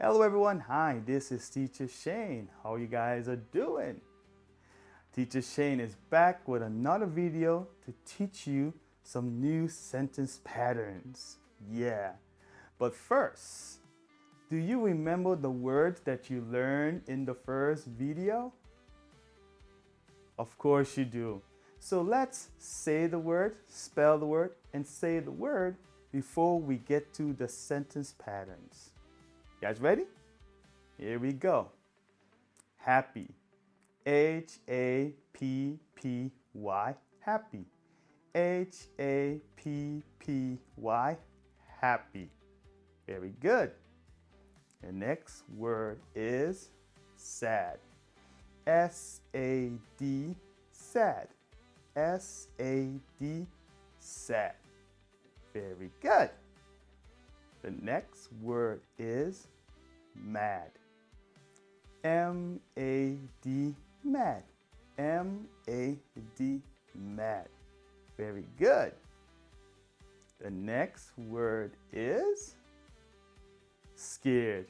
Hello everyone, hi, this is Teacher Shane. How you guys are doing? Teacher Shane is back with another video to teach you some new sentence patterns. Yeah, but first, do you remember the words that you learned in the first video? Of course you do. So let's say the word, spell the word, and say the word before we get to the sentence patterns. You guys ready? Here we go. Happy. H-A-P-P-Y. Happy. H-A-P-P-Y. Happy. Very good. The next word is sad. S-A-D. Sad. S-A-D. Sad. Very good. The next word is mad. M-A-D, mad. M-A-D, mad. Very good. The next word is scared.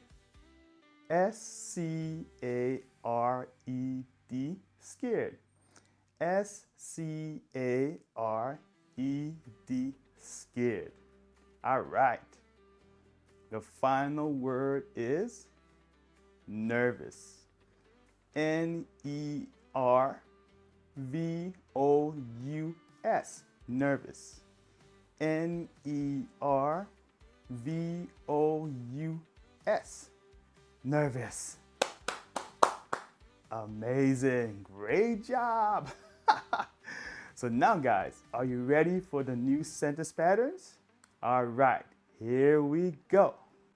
S-C-A-R-E-D, scared. S-C-A-R-E-D, scared. All right. The final word is nervous. N-E-R-V-O-U-S. Nervous. N-E-R-V-O-U-S. Nervous. Amazing. Great job. So now guys, are you ready for the new sentence patterns? All right, here we go.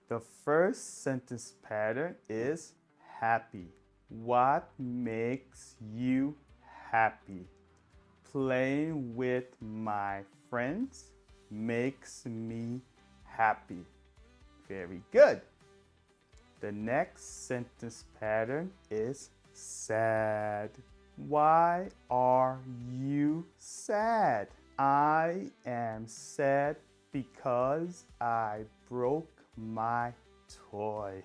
The first sentence pattern is happy. What makes you happy? Playing with my friends makes me happy. Very good. The next sentence pattern is sad. Why are you sad? I am sad because I broke my toy.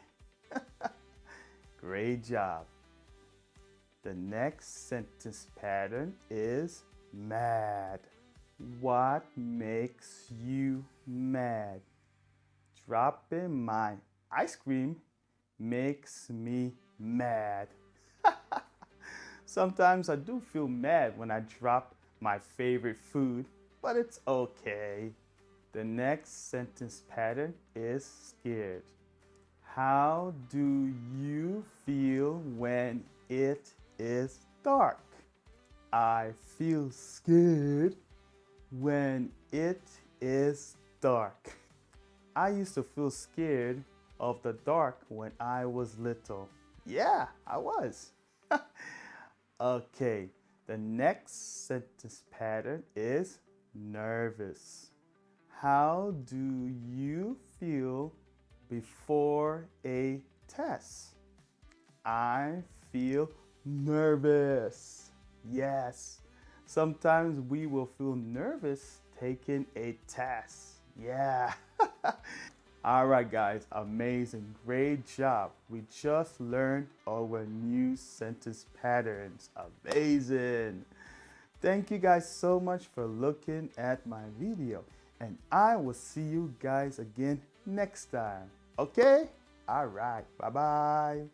Great job. The next sentence pattern is mad. What makes you mad? Dropping my ice cream makes me mad. Sometimes I do feel mad when I drop my favorite food, but it's okay. The next sentence pattern is scared. How do you feel when it is dark? I feel scared when it is dark. I used to feel scared of the dark when I was little. Yeah, I was. Okay, the next sentence pattern is nervous. How do you feel before a test? I feel nervous. Yes, sometimes we will feel nervous taking a test. Yeah. All right, guys, amazing. Great job. We just learned our new sentence patterns. Amazing. Thank you guys so much for looking at my video. And I will see you guys again next time. Okay? All right. Bye-bye.